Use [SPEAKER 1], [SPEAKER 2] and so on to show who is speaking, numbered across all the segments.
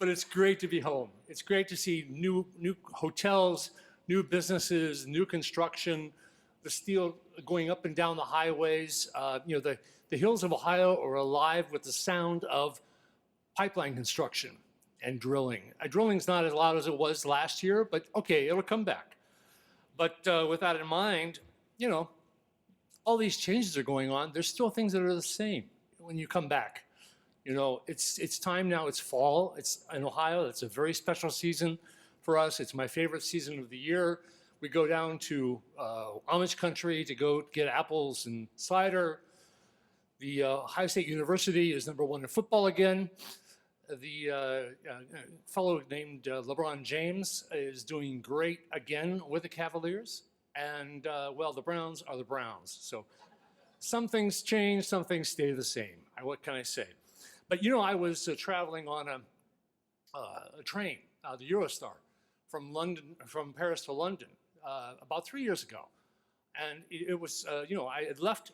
[SPEAKER 1] but it's great to be home. It's great to see new hotels, new businesses, new construction, the steel going up and down the highways. The hills of Ohio are alive with the sound of pipeline construction and drilling. Drilling's not as loud as it was last year, but okay, it'll come back. But with that in mind, all these changes are going on. There's still things that are the same when you come back. It's time now. It's fall. It's in Ohio. It's a very special season for us. It's my favorite season of the year. We go down to Amish country to go get apples and cider. The Ohio State University is #1 in football again. The fellow named LeBron James is doing great again with the Cavaliers. And the Browns are the Browns. So some things change, some things stay the same. What can I say? But I was traveling on a train, the Eurostar, from Paris to London about 3 years ago. And it was, I had left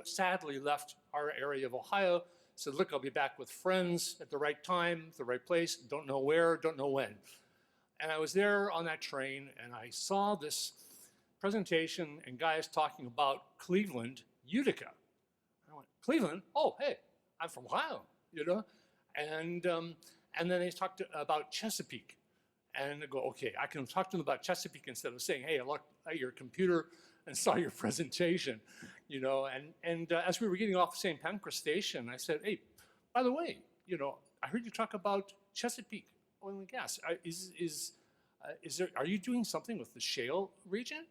[SPEAKER 1] sadly left our area of Ohio. Said, look, I'll be back with friends at the right time, the right place. Don't know where, don't know when. And I was there on that train, and I saw this presentation and guys talking about Cleveland, Utica. I went, Cleveland? Oh, hey, I'm from Ohio, And then they talked about Chesapeake. And I go, okay, I can talk to them about Chesapeake instead of saying, hey, I looked at your computer and saw your presentation, And as we were getting off St. Pancras Station, I said, hey, by the way, I heard you talk about Chesapeake oil and gas. Are you doing something with the shale region?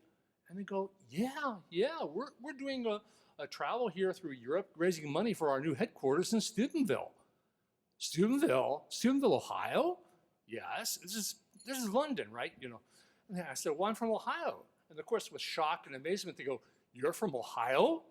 [SPEAKER 1] And they go, yeah, we're doing a travel here through Europe, raising money for our new headquarters in Steubenville. Steubenville, Ohio? Yes, this is London, right? And I said, well, I'm from Ohio. And of course, with shock and amazement, they go, you're from Ohio?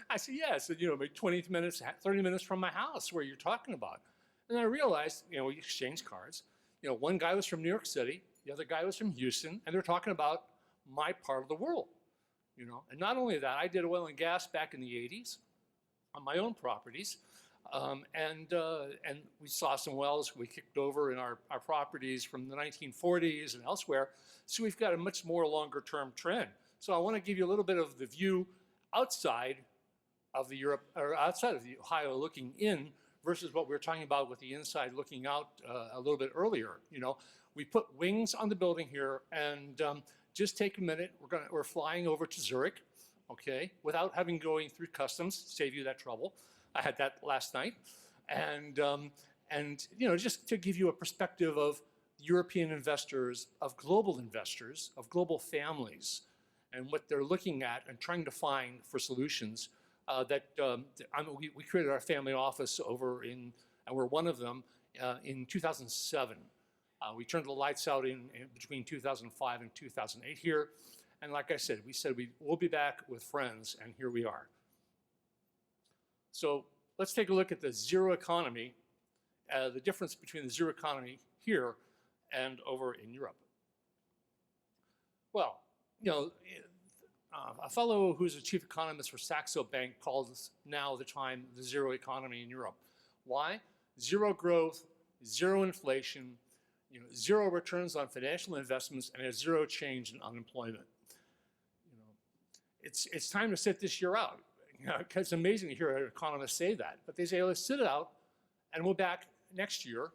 [SPEAKER 1] I said, yes, maybe 20 minutes, 30 minutes from my house where you're talking about. And I realized, we exchanged cards. One guy was from New York City, the other guy was from Houston, and they're talking about my part of the world, And not only that, I did oil and gas back in the 80s on my own properties. And we saw some wells we kicked over in our properties from the 1940s and elsewhere. So we've got a much more longer term trend. So I want to give you a little bit of the view outside of the Europe, or outside of the Ohio looking in versus what we were talking about with the inside looking out a little bit earlier. We put wings on the building here, and just take a minute. We're flying over to Zurich, okay, without having going through customs, save you that trouble. I had that last night, and just to give you a perspective of European investors, of global families, and what they're looking at and trying to find for solutions. We created our family office and we're one of them in 2007. We turned the lights out in between 2005 and 2008 here, and like I said, we'll be back with friends, and here we are. So let's take a look at the zero economy, the difference between the zero economy here and over in Europe. Well, a fellow who's a chief economist for Saxo Bank calls now the time the zero economy in Europe. Why? Zero growth, zero inflation, zero returns on financial investments, and a zero change in unemployment. It's time to sit this year out. It's amazing to hear economists say that, but they say, let's sit it out, and we'll back next year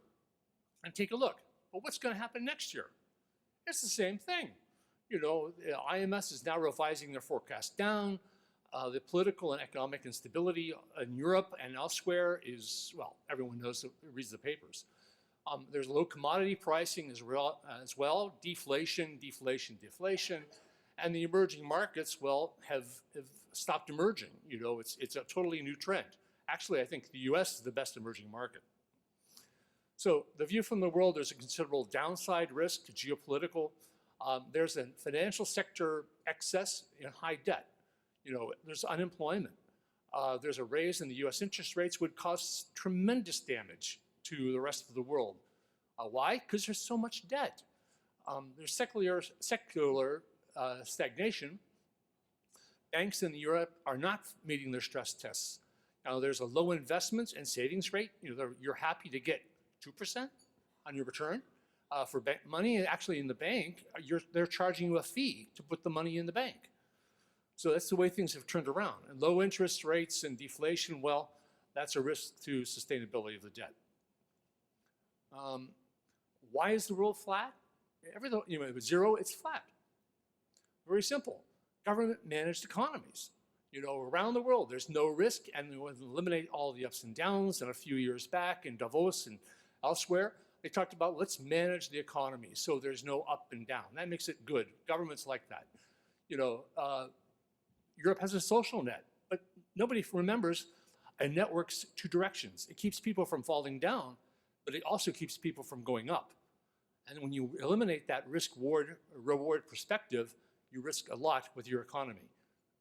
[SPEAKER 1] and take a look. But what's going to happen next year? It's the same thing. The IMF is now revising their forecast down. The political and economic instability in Europe and elsewhere is, well, everyone knows, reads the papers. There's low commodity pricing as well, deflation, and the emerging markets, have stopped emerging. It's a totally new trend. Actually, I think the US is the best emerging market. So the view from the world, there's a considerable downside risk to geopolitical. There's a financial sector excess in high debt. There's unemployment. There's a raise in the US interest rates would cause tremendous damage to the rest of the world. Why? Because there's so much debt. There's secular stagnation. Banks in Europe are not meeting their stress tests. Now, there's a low investments and savings rate. You're happy to get 2% on your return for money. Actually, in the bank, they're charging you a fee to put the money in the bank. So that's the way things have turned around. And low interest rates and deflation, well, that's a risk to sustainability of the debt. Why is the world flat? Everything, with zero, it's flat. Very simple. Government managed economies. Around the world, there's no risk, and we want to eliminate all the ups and downs. And a few years back in Davos and elsewhere, they talked about let's manage the economy so there's no up and down. That makes it good. Governments like that. Europe has a social net, but nobody remembers a net works two directions. It keeps people from falling down, but it also keeps people from going up. And when you eliminate that risk-reward perspective, you risk a lot with your economy.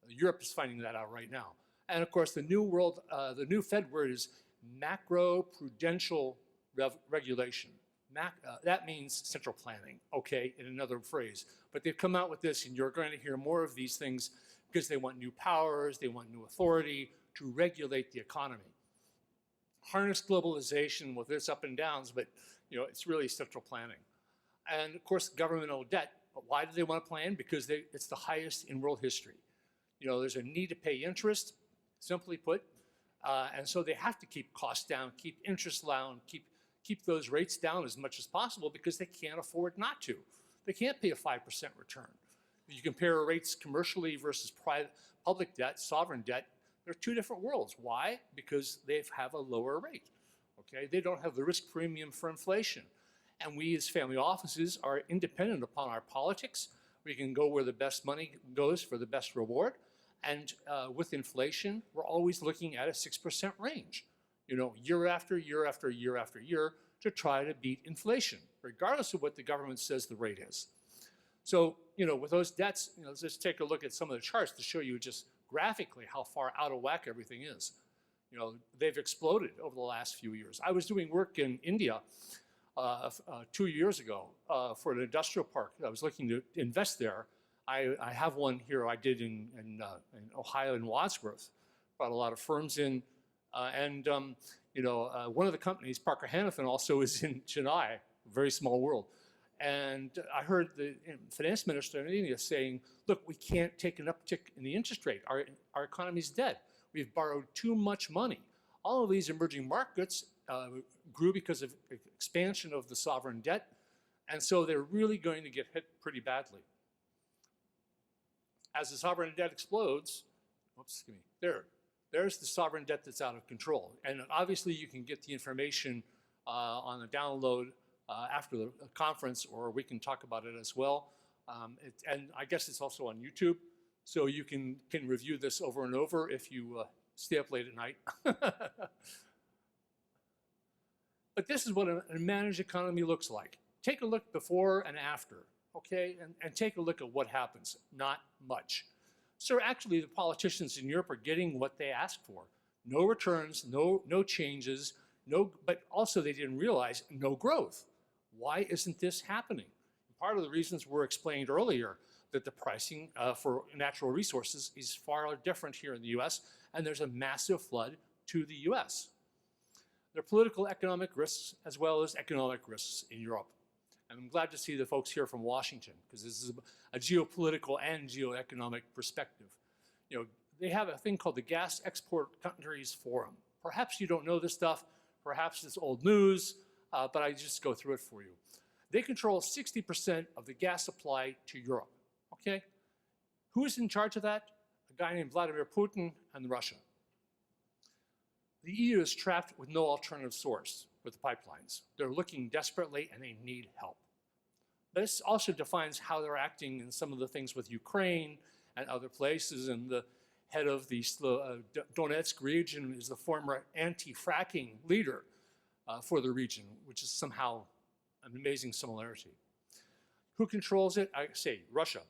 [SPEAKER 1] Europe is finding that out right now. And of course, the new Fed word is macro-prudential regulation. That means central planning, okay, in another phrase. But they've come out with this, and you're going to hear more of these things because they want new powers, they want new authority to regulate the economy. Harness globalization with its up and downs, but it's really central planning. And of course, governmental debt. But why do they want to plan? Because it's the highest in world history. There's a need to pay interest, simply put, and so they have to keep costs down, keep interest down, keep those rates down as much as possible because they can't afford not to. They can't pay a 5% return. If you compare rates commercially versus public debt, sovereign debt, they're two different worlds. Why? Because they have a lower rate. Okay, they don't have the risk premium for inflation. And we as family offices are independent upon our politics. We can go where the best money goes for the best reward. And with inflation, we're always looking at a 6% range, year after year after year after year to try to beat inflation, regardless of what the government says the rate is. So, with those debts, let's just take a look at some of the charts to show you just graphically how far out of whack everything is. They've exploded over the last few years. I was doing work in India 2 years ago for an industrial park. I was looking to invest there. I have one here I did in Ohio in Wadsworth. Brought a lot of firms in. One of the companies, Parker Hannifin, also is in Chennai, very small world. And I heard the finance minister in India saying, look, we can't take an uptick in the interest rate. Our economy's dead. We've borrowed too much money. All of these emerging markets grew because of expansion of the sovereign debt. And so they're really going to get hit pretty badly. As the sovereign debt explodes, there's the sovereign debt that's out of control. And obviously you can get the information on the download after the conference, or we can talk about it as well. And I guess it's also on YouTube, so you can review this over and over if you stay up late at night. But this is what a managed economy looks like. Take a look before and after, okay? And take a look at what happens. Not much. So actually, the politicians in Europe are getting what they asked for. No returns, no changes, but also they didn't realize no growth. Why isn't this happening? Part of the reasons were explained earlier, that the pricing for natural resources is far different here in the US, and there's a massive flood to the US. There are political economic risks as well as economic risks in Europe. And I'm glad to see the folks here from Washington, because this is a geopolitical and geoeconomic perspective. They have a thing called the Gas Export Countries Forum. Perhaps you don't know this stuff, perhaps it's old news, but I just go through it for you. They control 60% of the gas supply to Europe, okay? Who is in charge of that? A guy named Vladimir Putin and Russia. The EU is trapped with no alternative source with the pipelines. They're looking desperately and they need help. This also defines how they're acting in some of the things with Ukraine and other places, and the head of the Donetsk region is the former anti-fracking leader for the region, which is somehow an amazing similarity. Who controls it? I say Russia.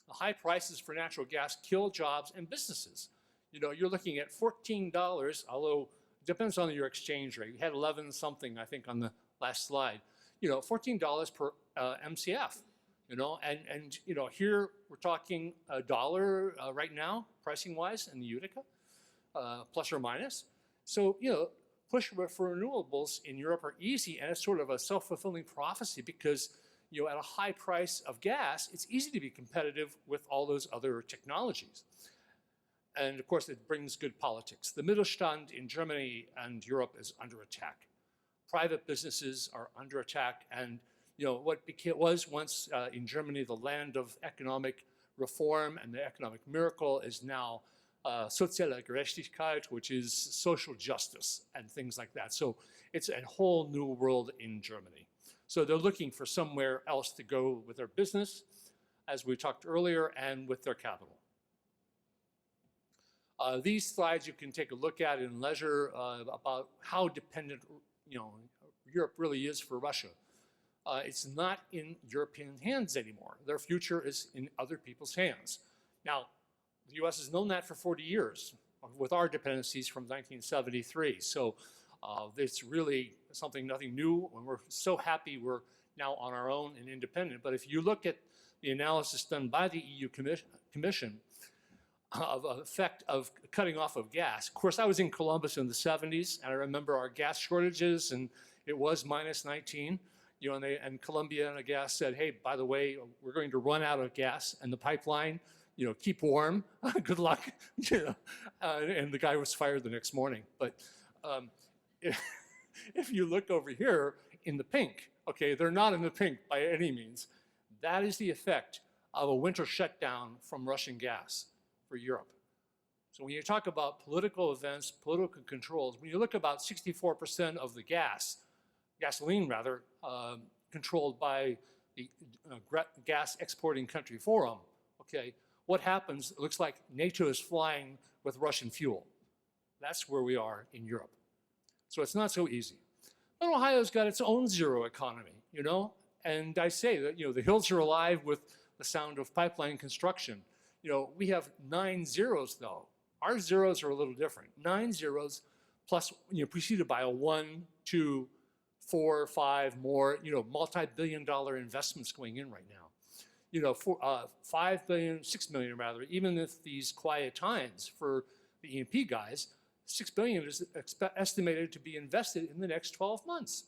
[SPEAKER 1] The high prices for natural gas kill jobs and businesses. You're looking at $14, although it depends on your exchange rate. We had 11 something, I think, on the last slide. $14 per MCF. And here we're talking $1 right now, pricing-wise, in the Utica, plus or minus. So, push for renewables in Europe are easy, and it's sort of a self-fulfilling prophecy because at a high price of gas, it's easy to be competitive with all those other technologies. And of course, it brings good politics. The Mittelstand in Germany and Europe is under attack. Private businesses are under attack, and what was once in Germany the land of economic reform and the economic miracle is now soziale Gerechtigkeit, which is social justice and things like that. So it's a whole new world in Germany. So they're looking for somewhere else to go with their business, as we talked earlier, and with their capital. These slides you can take a look at in leisure about how dependent Europe really is for Russia. It's not in European hands anymore. Their future is in other people's hands. Now, the U.S. has known that for 40 years with our dependencies from 1973. So it's really nothing new, and we're so happy we're now on our own and independent. But if you look at the analysis done by the EU Commission of the effect of cutting off of gas. Of course, I was in Columbus in the 70s, and I remember our gas shortages, and it was -19. And Columbia Gas said, hey, by the way, we're going to run out of gas, and the pipeline, keep warm, good luck. And the guy was fired the next morning. But if you look over here in the pink, okay, they're not in the pink by any means. That is the effect of a winter shutdown from Russian gas for Europe. So when you talk about political events, political controls, when you look about 64% of the gasoline rather, controlled by the gas exporting country Forum, okay, what happens? It looks like NATO is flying with Russian fuel. That's where we are in Europe. So it's not so easy. But Ohio's got its own zero economy, and I say that, the hills are alive with the sound of pipeline construction. We have 9 zeros though. Our zeros are a little different. 9 zeros plus, preceded by a 1, 2, 4, 5 more, multi-billion-dollar investments going in right now. 5 billion, 6 million rather, even if these quiet times for the E&P guys, 6 billion is estimated to be invested in the next 12 months.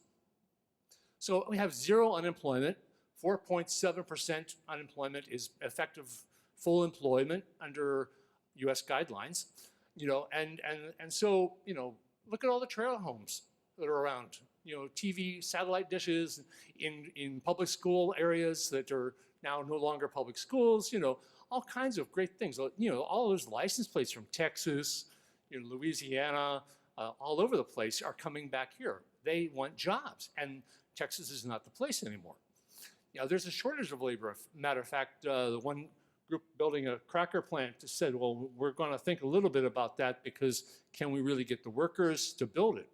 [SPEAKER 1] So we have zero unemployment. 4.7% unemployment is effective full employment under U.S. guidelines, and so, look at all the trail homes that are around, TV, satellite dishes in public school areas that are now no longer public schools, all kinds of great things. All those license plates from Texas, Louisiana, all over the place are coming back here. They want jobs, and Texas is not the place anymore. There's a shortage of labor. Matter of fact, the one group building a cracker plant said, well, we're going to think a little bit about that because can we really get the workers to build it?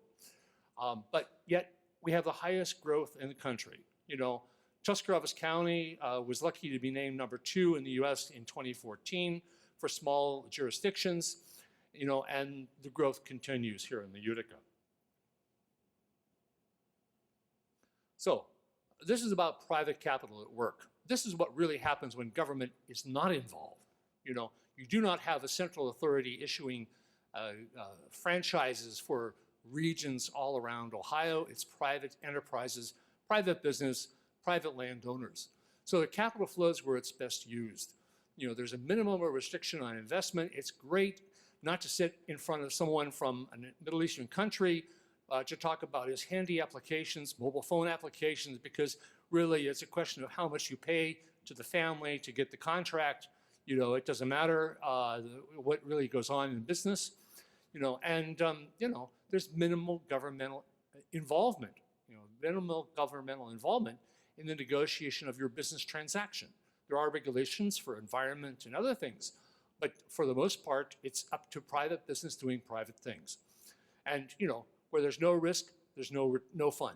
[SPEAKER 1] But yet we have the highest growth in the country. Tuscarawas County was lucky to be named #2 in the U.S. in 2014 for small jurisdictions, and the growth continues here in the Utica. So this is about private capital at work. This is what really happens when government is not involved. You do not have a central authority issuing franchises for regions all around Ohio. It's private enterprises, private business, private landowners. So the capital flows where it's best used. There's a minimum of restriction on investment. It's great not to sit in front of someone from a Middle Eastern country to talk about his handy applications, mobile phone applications, because really it's a question of how much you pay to the family to get the contract. It doesn't matter what really goes on in business. There's minimal governmental involvement, minimal governmental involvement in the negotiation of your business transaction. There are regulations for environment and other things, but for the most part, it's up to private business doing private things. And, where there's no risk, there's no fun.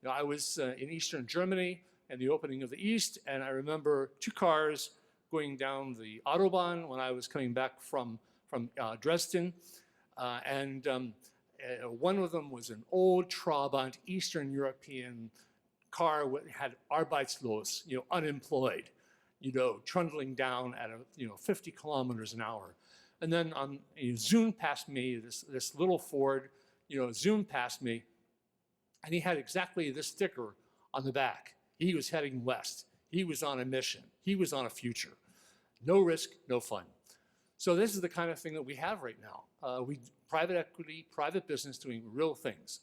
[SPEAKER 1] I was in Eastern Germany and the opening of the East, and I remember 2 cars going down the Autobahn when I was coming back from Dresden, and one of them was an old Trabant Eastern European car had Arbeitslos, unemployed, trundling down at 50 kilometers an hour. And then zoomed past me, this little Ford, zoomed past me, and he had exactly this sticker on the back. He was heading west. He was on a mission. He was on a future. No risk, no fun. So this is the kind of thing that we have right now. Private equity, private business doing real things.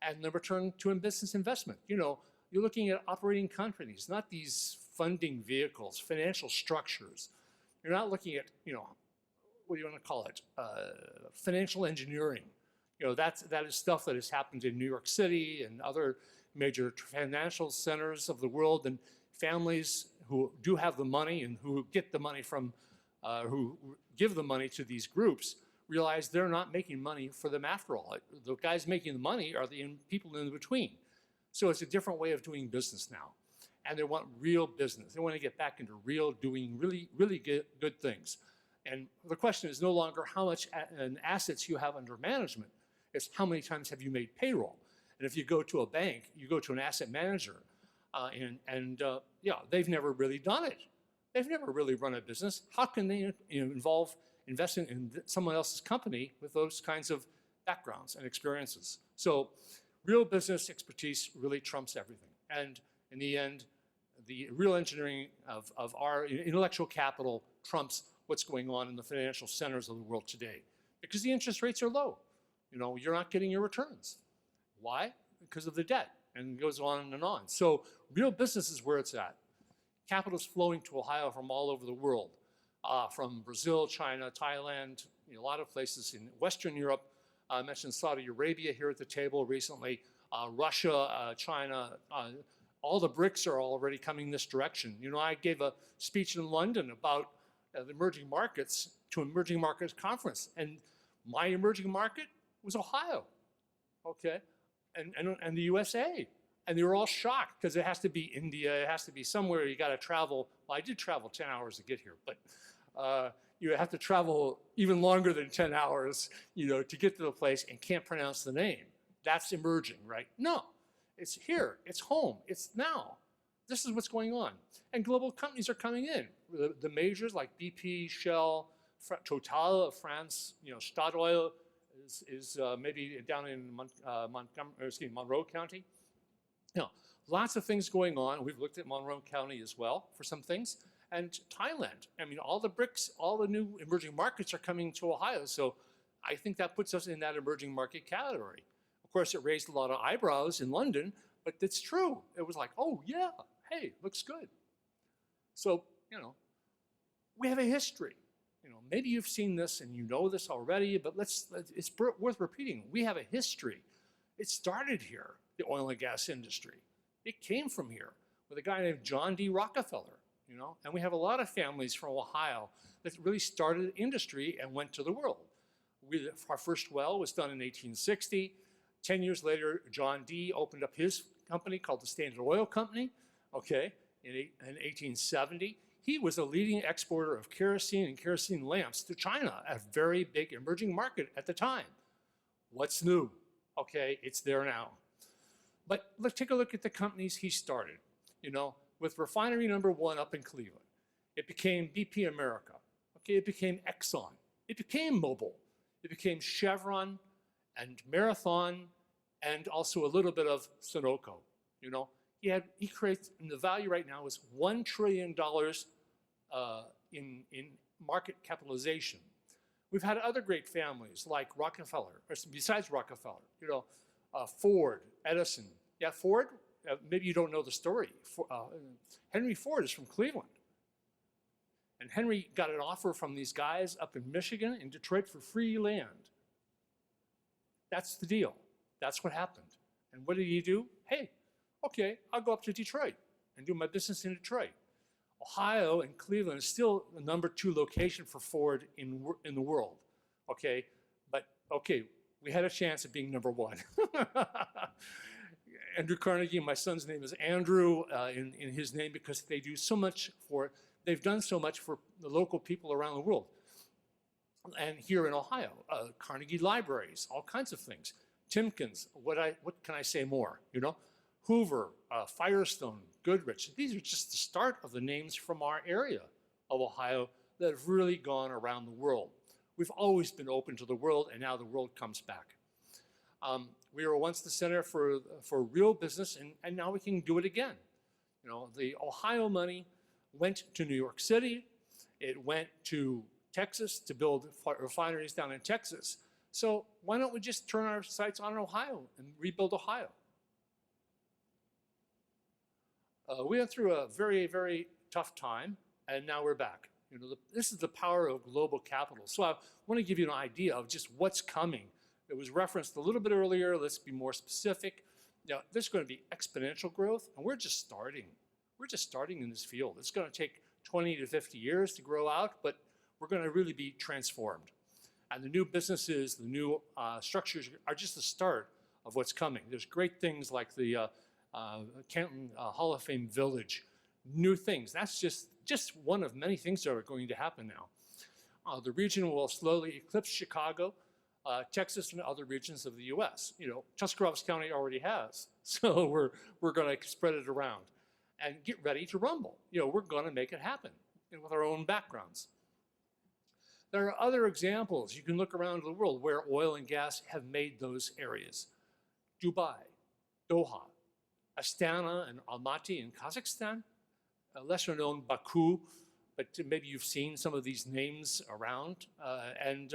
[SPEAKER 1] And the return to business investment. You're looking at operating companies, not these funding vehicles, financial structures. You're not looking at, what do you want to call it? Financial engineering. That is stuff that has happened in New York City and other major financial centers of the world, and families who do have the money and who get the money from, who give the money to these groups realize they're not making money for them after all. The guys making the money are the people in between. So it's a different way of doing business now. And they want real business. They want to get back into doing really, really good things. And the question is no longer how much assets you have under management. It's how many times have you made payroll. And if you go to a bank, you go to an asset manager, they've never really done it. They've never really run a business. How can they involve investing in someone else's company with those kinds of backgrounds and experiences? So real business expertise really trumps everything. And in the end, the real engineering of our intellectual capital trumps what's going on in the financial centers of the world today. Because the interest rates are low. You're not getting your returns. Why? Because of the debt. And it goes on and on. So real business is where it's at. Capital is flowing to Ohio from all over the world, from Brazil, China, Thailand, a lot of places in Western Europe. I mentioned Saudi Arabia here at the table recently, Russia, China, all the BRICS are already coming this direction. I gave a speech in London about the emerging markets to emerging markets conference, and my emerging market was Ohio, okay, and the USA. And they were all shocked because it has to be India, it has to be somewhere you got to travel. Well, I did travel 10 hours to get here, but you have to travel even longer than 10 hours, to get to the place and can't pronounce the name. That's emerging, right? No, it's here, it's home, it's now. This is what's going on. And global companies are coming in. The majors like BP, Shell, Total of France, Statoil is maybe down in Monroe County. Lots of things going on. We've looked at Monroe County as well for some things. And Thailand, all the BRICS, all the new emerging markets are coming to Ohio. So I think that puts us in that emerging market category. Of course, it raised a lot of eyebrows in London, but it's true. It was like, oh yeah, hey, looks good. So, we have a history. Maybe you've seen this and you know this already, but it's worth repeating. We have a history. It started here, the oil and gas industry. It came from here with a guy named John D. Rockefeller, and we have a lot of families from Ohio that really started industry and went to the world. Our first well was done in 1860. 10 years later, John D. opened up his company called the Standard Oil Company, okay, in 1870. He was a leading exporter of kerosene and kerosene lamps to China, a very big emerging market at the time. What's new? Okay, it's there now. But let's take a look at the companies he started. With refinery number 1 up in Cleveland, it became BP America. Okay, it became Exxon. It became Mobil. It became Chevron and Marathon, and also a little bit of Sunoco. He creates, and the value right now is $1 trillion in market capitalization. We've had other great families like Rockefeller, or besides Rockefeller, Ford, Edison. Yeah, Ford, maybe you don't know the story. Henry Ford is from Cleveland. And Henry got an offer from these guys up in Michigan, in Detroit, for free land. That's the deal. That's what happened. And what did he do? Hey, okay, I'll go up to Detroit and do my business in Detroit. Ohio and Cleveland is still the number 2 location for Ford in the world, okay? But, okay, we had a chance of being number 1. Andrew Carnegie, my son's name is Andrew in his name because they've done so much for the local people around the world. And here in Ohio, Carnegie Libraries, all kinds of things. Timkins, what can I say more, Hoover, Firestone, Goodrich. These are just the start of the names from our area of Ohio that have really gone around the world. We've always been open to the world, and now the world comes back. We were once the center for real business, and now we can do it again. You know, the Ohio money went to New York City. It went to Texas to build refineries down in Texas. So why don't we just turn our sights on Ohio and rebuild Ohio? We went through a very, very tough time, and now we're back. You know, this is the power of global capital. So I want to give you an idea of just what's coming. It was referenced a little bit earlier. Let's be more specific. Now, there's going to be exponential growth, and we're just starting. We're just starting in this field. It's going to take 20 to 50 years to grow out, but we're going to really be transformed. And the new businesses, the new structures are just the start of what's coming. There's great things like the Canton Hall of Fame Village, new things. That's just one of many things that are going to happen now. The region will slowly eclipse Chicago, Texas, and other regions of the U.S. You know, Tuscarawas County already has, so we're going to spread it around and get ready to rumble. You know, we're going to make it happen with our own backgrounds. There are other examples. You can look around the world where oil and gas have made those areas. Dubai, Doha, Astana and Almaty in Kazakhstan, lesser known Baku, but maybe you've seen some of these names around, and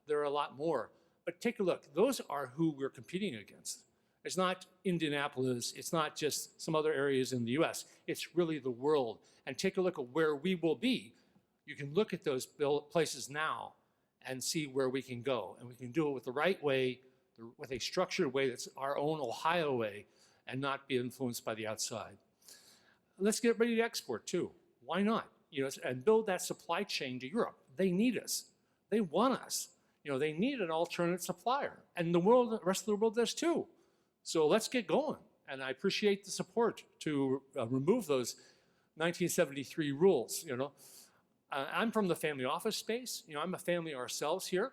[SPEAKER 1] there are a lot more. But take a look. Those are who we're competing against. It's not Indianapolis. It's not just some other areas in the US. It's really the world. And take a look at where we will be. You can look at those places now and see where we can go. And we can do it with the right way, with a structured way that's our own Ohio way, and not be influenced by the outside. Let's get ready to export too. Why not? You know, and build that supply chain to Europe. They need us. They want us. You know, they need an alternate supplier. And the rest of the world does too. So let's get going. And I appreciate the support to remove those 1973 rules, you know. I'm from the family office space. You know, I'm a family ourselves here.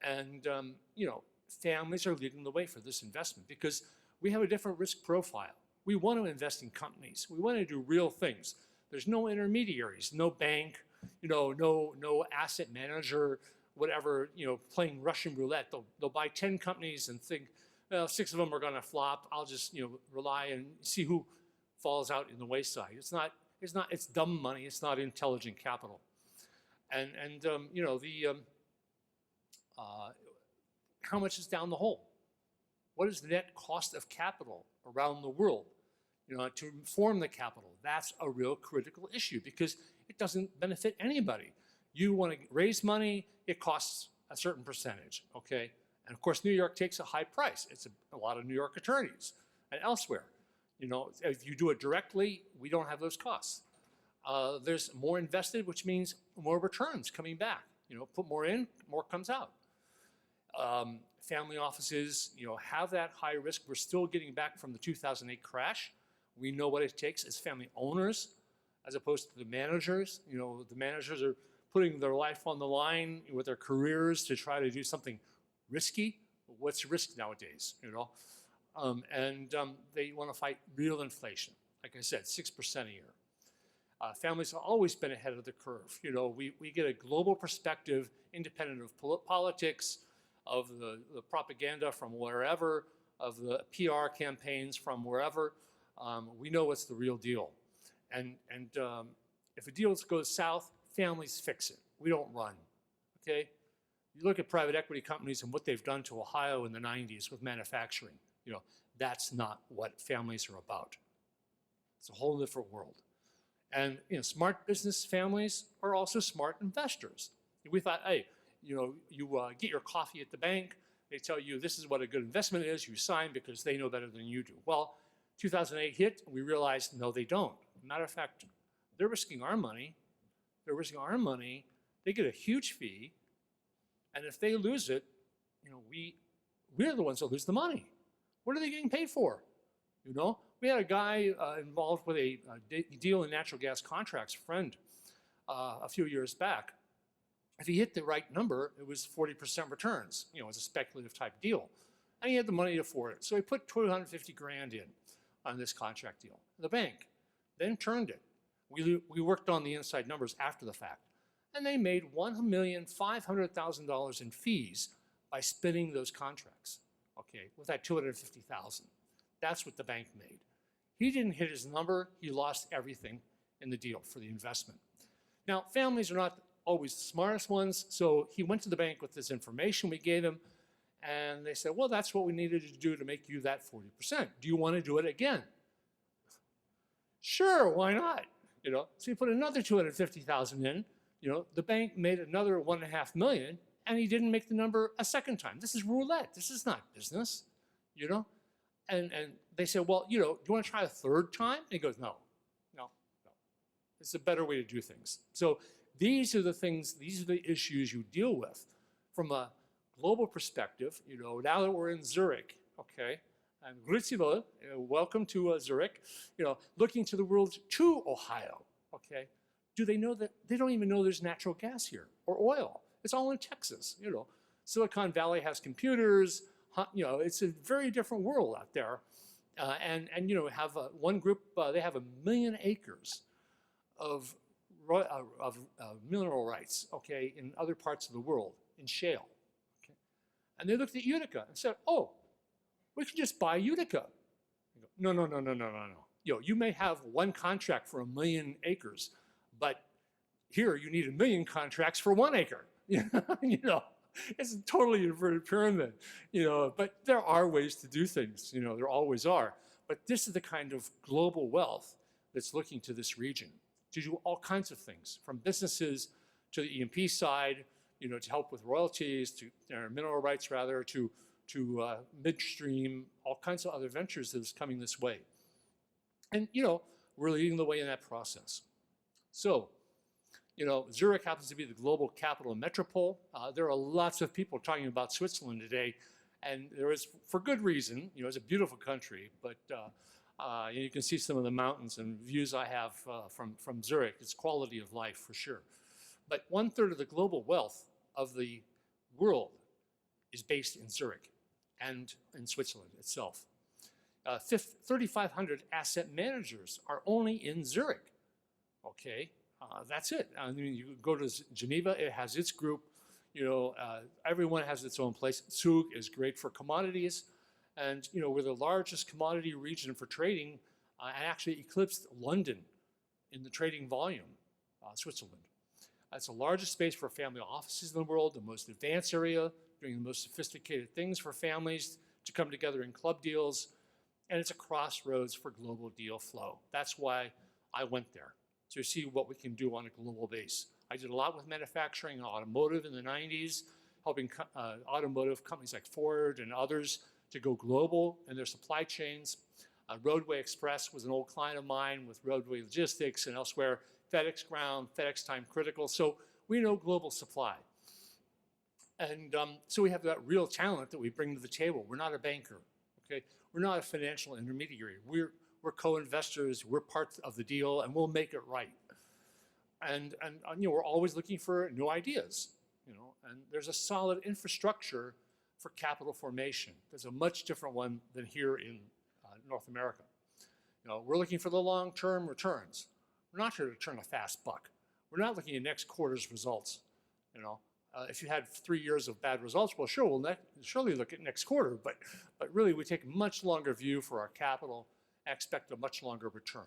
[SPEAKER 1] And, you know, families are leading the way for this investment because we have a different risk profile. We want to invest in companies. We want to do real things. There's no intermediaries, no bank, you know, no asset manager, whatever, you know, playing Russian roulette. They'll buy 10 companies and think, well, 6 of them are going to flop. I'll just, you know, rely and see who falls out in the wayside. It's dumb money. It's not intelligent capital. And you know, how much is down the hole? What is the net cost of capital around the world? You know, to form the capital, that's a real critical issue because it doesn't benefit anybody. You want to raise money, it costs a certain percentage, okay? And of course, New York takes a high price. It's a lot of New York attorneys and elsewhere. You know, if you do it directly, we don't have those costs. There's more invested, which means more returns coming back. You know, put more in, more comes out. Family offices, you know, have that high risk. We're still getting back from the 2008 crash. We know what it takes as family owners, as opposed to the managers. You know, the managers are putting their life on the line with their careers to try to do something risky. What's risk nowadays, you know? They want to fight real inflation. Like I said, 6% a year. Families have always been ahead of the curve. You know, we get a global perspective, independent of politics, of the propaganda from wherever, of the PR campaigns from wherever. We know what's the real deal. And if a deal goes south, families fix it. We don't run, okay? You look at private equity companies and what they've done to Ohio in the 90s with manufacturing. You know, that's not what families are about. It's a whole different world. And, you know, smart business families are also smart investors. We thought, hey, you know, you get your coffee at the bank. They tell you this is what a good investment is. You sign because they know better than you do. Well, 2008 hit, and we realized, no, they don't. Matter of fact, they're risking our money. They're risking our money. They get a huge fee. And if they lose it, you know, we're the ones that lose the money. What are they getting paid for? You know, we had a guy involved with a deal in natural gas contracts, friend, a few years back. If he hit the right number, it was 40% returns. You know, it was a speculative type deal. And he had the money to afford it. So he put $250,000 in on this contract deal. The bank then turned it. We worked on the inside numbers after the fact. And they made $1,500,000 in fees by spinning those contracts, okay, with that 250,000. That's what the bank made. He didn't hit his number. He lost everything in the deal for the investment. Now, families are not always the smartest ones, so he went to the bank with this information we gave him, and they said, well, that's what we needed to do to make you that 40%. Do you want to do it again? Sure, why not? So he put another 250,000 in. The bank made another 1.5 million, and he didn't make the number a second time. This is roulette. This is not business, And they said, well, do you want to try a third time? And he goes, no. It's a better way to do things. So these are the things, these are the issues you deal with from a global perspective. Now that we're in Zurich, okay, and grüezi wohl, welcome to Zurich, looking to the world to Ohio, okay. Do they know that they don't even know there's natural gas here or oil? It's all in Texas, Silicon Valley has computers, it's a very different world out there. And have one group, they have 1 million acres of mineral rights, okay, in other parts of the world, in shale. Okay? And they looked at Utica and said, oh, we can just buy Utica. Go, no. You may have one contract for 1 million acres, but here you need 1 million contracts for 1 acre. It's a totally inverted pyramid, but there are ways to do things, there always are. But this is the kind of global wealth that's looking to this region to do all kinds of things, from businesses to the E&P side, to help with royalties, to mineral rights rather, to midstream, all kinds of other ventures that is coming this way. And, we're leading the way in that process. So, Zurich happens to be the global capital and metropole. There are lots of people talking about Switzerland today, and there is, for good reason. It's a beautiful country, but you can see some of the mountains and views I have from Zurich. It's quality of life for sure. But 1/3 of the global wealth of the world is based in Zurich and in Switzerland itself. 3,500 asset managers are only in Zurich. Okay, that's it. I mean, you go to Geneva, it has its group. Everyone has its own place. Zug is great for commodities. And, we're the largest commodity region for trading and actually eclipsed London in the trading volume, Switzerland. It's the largest space for family offices in the world, the most advanced area, doing the most sophisticated things for families to come together in club deals. And it's a crossroads for global deal flow. That's why I went there, to see what we can do on a global base. I did a lot with manufacturing and automotive in the 90s, helping automotive companies like Ford and others to go global in their supply chains. Roadway Express was an old client of mine with Roadway Logistics and elsewhere, FedEx Ground, FedEx Time Critical. So we know global supply. And so we have that real talent that we bring to the table. We're not a banker, okay? We're not a financial intermediary. We're co-investors, we're part of the deal, and we'll make it right. And we're always looking for new ideas, and there's a solid infrastructure for capital formation. There's a much different one than here in North America. We're looking for the long-term returns. We're not here to turn a fast buck. We're not looking at next quarter's results. If you had 3 years of bad results, well, sure, we'll surely look at next quarter, but really we take a much longer view for our capital, expect a much longer return.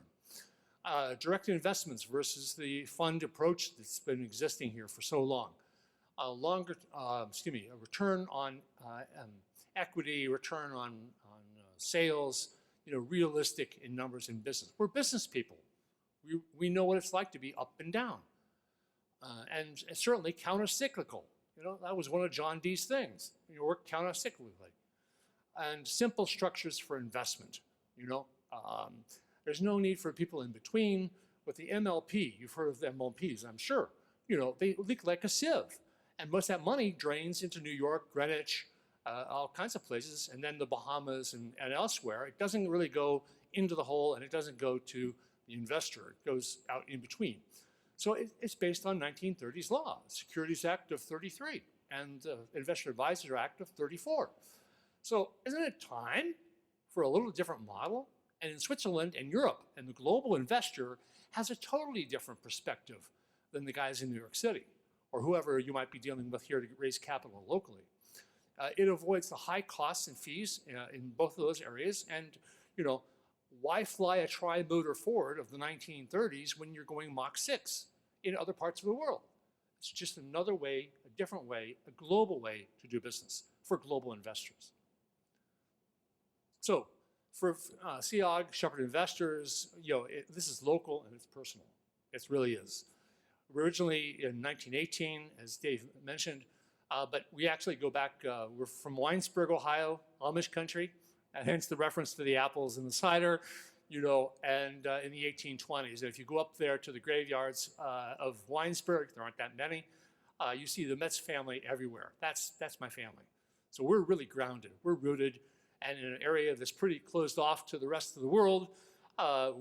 [SPEAKER 1] Direct investments versus the fund approach that's been existing here for so long. A return on equity, return on sales, realistic in numbers in business. We're business people. We know what it's like to be up and down. And certainly counter-cyclical. That was one of John Dee's things. Work counter-cyclically. And simple structures for investment. There's no need for people in between. With the MLP, you've heard of the MLPs, I'm sure. They leak like a sieve. And most of that money drains into New York, Greenwich, all kinds of places, and then the Bahamas and elsewhere. It doesn't really go into the hole, and it doesn't go to the investor. It goes out in between. So it's based on 1930s law, Securities Act of 33 and the Investor Advisor Act of 34. So isn't it time for a little different model? And in Switzerland and Europe, and the global investor has a totally different perspective than the guys in New York City or whoever you might be dealing with here to raise capital locally. It avoids the high costs and fees in both of those areas. And, why fly a tri-motor Ford of the 1930s when you're going Mach 6 in other parts of the world? It's just another way, a different way, a global way to do business for global investors. So for SEOG, Shepperd Investors, this is local and it's personal. It really is. Originally in 1918, as Dave mentioned, but we actually go back, we're from Winesburg, Ohio, Amish country, hence the reference to the apples and the cider, and in the 1820s. And if you go up there to the graveyards of Winesburg, there aren't that many, you see the Metz family everywhere. That's my family. So we're really grounded, we're rooted, and in an area that's pretty closed off to the rest of the world,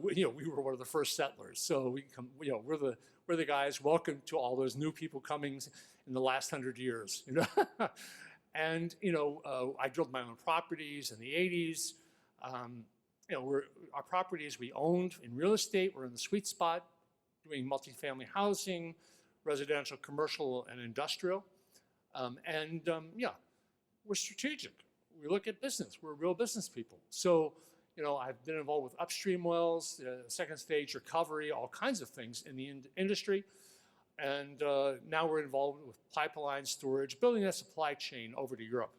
[SPEAKER 1] we were one of the first settlers. So we're the guys. Welcome to all those new people coming in the last 100 years. And I drilled my own properties in the 80s. Our properties we owned in real estate. We're in the sweet spot, doing multifamily housing, residential, commercial, and industrial. We're strategic. We look at business. We're real business people. So, I've been involved with upstream wells, second stage recovery, all kinds of things in the industry. And now we're involved with pipeline storage, building that supply chain over to Europe.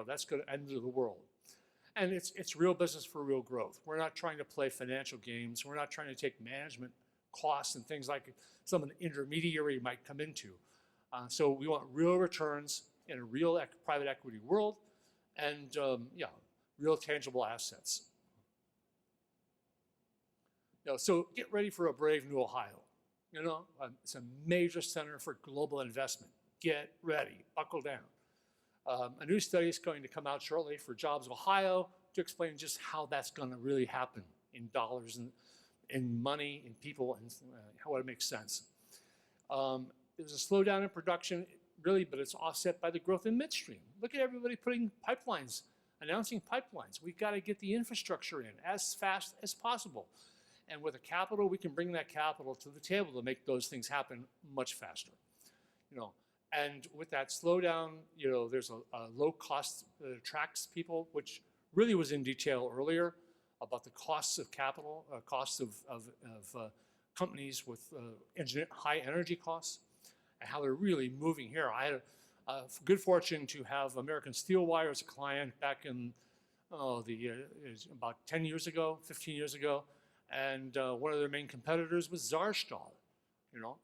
[SPEAKER 1] That's going to end of the world. And it's real business for real growth. We're not trying to play financial games. We're not trying to take management costs and things like some an intermediary might come into. So we want real returns in a real private equity world and, real tangible assets. So get ready for a brave new Ohio. It's a major center for global investment. Get ready, buckle down. A new study is going to come out shortly for Jobs Ohio to explain just how that's going to really happen in dollars and in money, in people, and how it makes sense. There's a slowdown in production, really, but it's offset by the growth in midstream. Look at everybody putting pipelines, announcing pipelines. We've got to get the infrastructure in as fast as possible. And with the capital, we can bring that capital to the table to make those things happen much faster. And with that slowdown, there's a low cost that attracts people, which really was in detail earlier about the costs of capital, costs of companies with high energy costs, and how they're really moving here. I had a good fortune to have American Steel Wire as a client back in about 10 years ago, 15 years ago. And one of their main competitors was Saarstahl.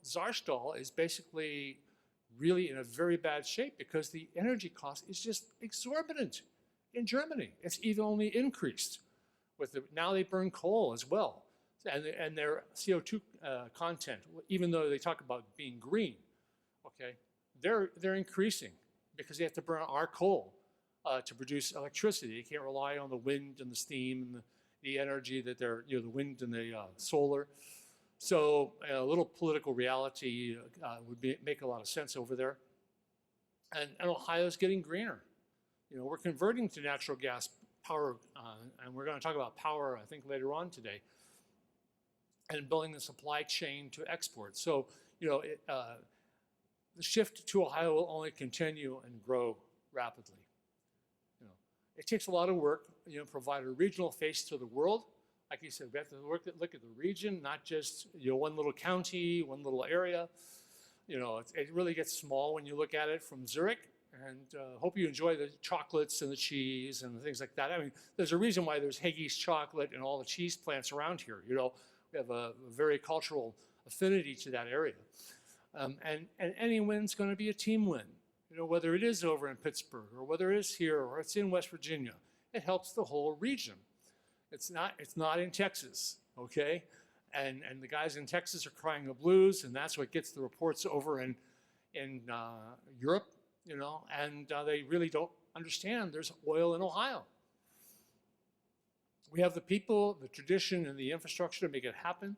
[SPEAKER 1] Saarstahl is basically really in a very bad shape because the energy cost is just exorbitant in Germany. It's even only increased. Now they burn coal as well. And their CO2 content, even though they talk about being green, okay, they're increasing because they have to burn our coal to produce electricity. They can't rely on the wind and the steam and the energy that they're, the wind and the solar. So a little political reality would make a lot of sense over there. And Ohio's getting greener. We're converting to natural gas power, and we're going to talk about power, I think, later on today, and building the supply chain to export. So, the shift to Ohio will only continue and grow rapidly. It takes a lot of work, provide a regional face to the world. Like you said, we have to look at the region, not just one little county, one little area. It really gets small when you look at it from Zurich. And hope you enjoy the chocolates and the cheese and things like that. I mean, there's a reason why there's Hagee's chocolate and all the cheese plants around here. We have a very cultural affinity to that area. And any win's going to be a team win. Whether it is over in Pittsburgh or whether it is here or it's in West Virginia, it helps the whole region. It's not in Texas, okay? And the guys in Texas are crying the blues, and that's what gets the reports over in Europe, and they really don't understand there's oil in Ohio. We have the people, the tradition, and the infrastructure to make it happen,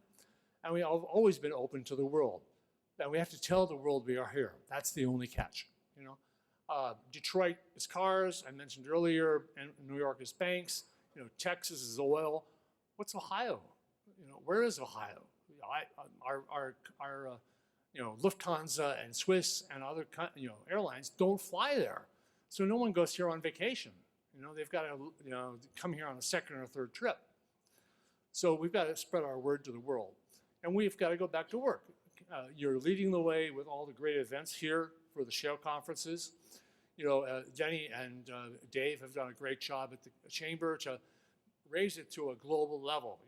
[SPEAKER 1] and we have always been open to the world. And we have to tell the world we are here. That's the only catch. Detroit is cars, I mentioned earlier, and New York is banks, Texas is oil. What's Ohio? Where is Ohio? Our Lufthansa and Swiss and other airlines don't fly there. So no one goes here on vacation. They've got to come here on a second or third trip. So we've got to spread our word to the world. And we've got to go back to work. You're leading the way with all the great events here for the shale conferences. Denny and Dave have done a great job at the chamber to raise it to a global level.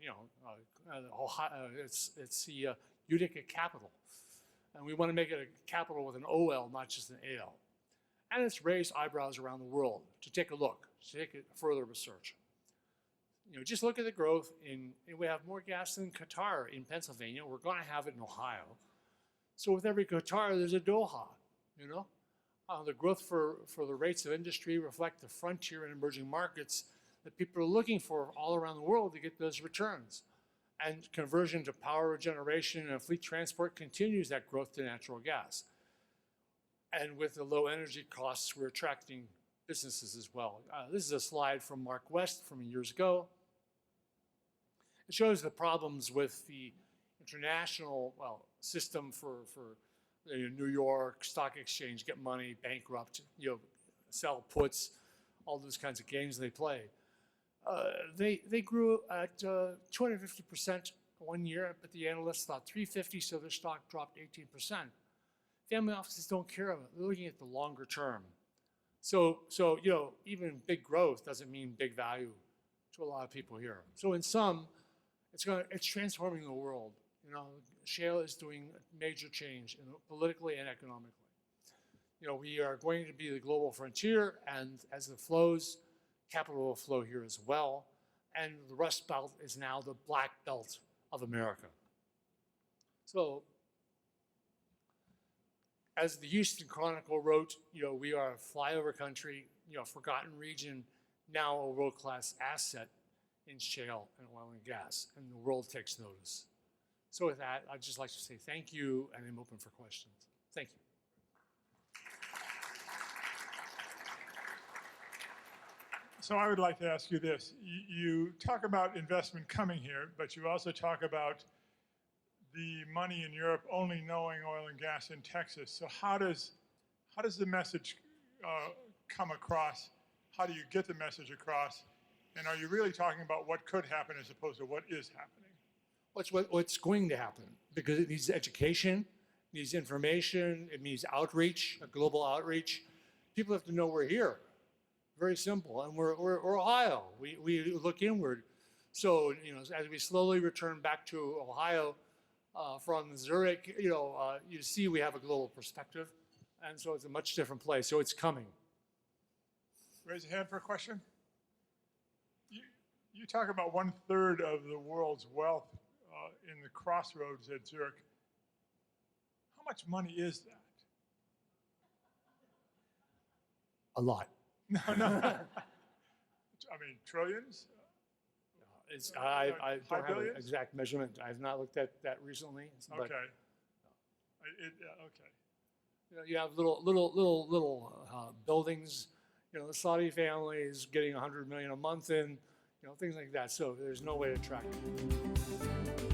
[SPEAKER 1] It's the Utica capital. And we want to make it a capital with an OL, not just an AL. And it's raised eyebrows around the world to take a look, to take further research. Just look at the growth we have more gas than Qatar in Pennsylvania. We're going to have it in Ohio. So with every Qatar, there's a Doha, The growth for the rates of industry reflect the frontier and emerging markets that people are looking for all around the world to get those returns. And conversion to power generation and fleet transport continues that growth to natural gas. And with the low energy costs, we're attracting businesses as well. This is a slide from Mark West from years ago. It shows the problems with the international system for New York Stock Exchange, get money, bankrupt, sell puts, all those kinds of games they play. They grew at 250% 1 year, but the analysts thought 350, so their stock dropped 18%. Family offices don't care about it. They're looking at the longer term. So even big growth doesn't mean big value to a lot of people here. So in sum, it's transforming the world. Shale is doing a major change politically and economically. We are going to be the global frontier, and as it flows, capital will flow here as well. And the Rust Belt is now the Black Belt of America. So, as the Houston Chronicle wrote, we are a flyover country, forgotten region, now a world-class asset in shale and oil and gas, and the world takes notice. So with that, I'd just like to say thank you, and I'm open for questions. Thank you.
[SPEAKER 2] So I would like to ask you this. You talk about investment coming here, but you also talk about the money in Europe only knowing oil and gas in Texas. So how does the message come across? How do you get the message across? And are you really talking about what could happen as opposed to what is happening?
[SPEAKER 1] What's going to happen? Because it needs education, it needs information, it needs outreach, a global outreach. People have to know we're here. Very simple, and we're Ohio. We look inward. So as we slowly return back to Ohio from Zurich, you see we have a global perspective, and so it's a much different place. So it's coming.
[SPEAKER 2] Raise a hand for a question. You talk about 1/3 of the world's wealth in the crossroads at Zurich. How much money is that?
[SPEAKER 1] A lot.
[SPEAKER 2] No. I mean, trillions?
[SPEAKER 1] I don't have an
[SPEAKER 2] billions?
[SPEAKER 1] exact measurement. I have not looked at that recently. But,
[SPEAKER 2] Okay. Okay.
[SPEAKER 1] You have little buildings. The Saudi family is getting $100 million a month in. Things like that. So there's no way to track it.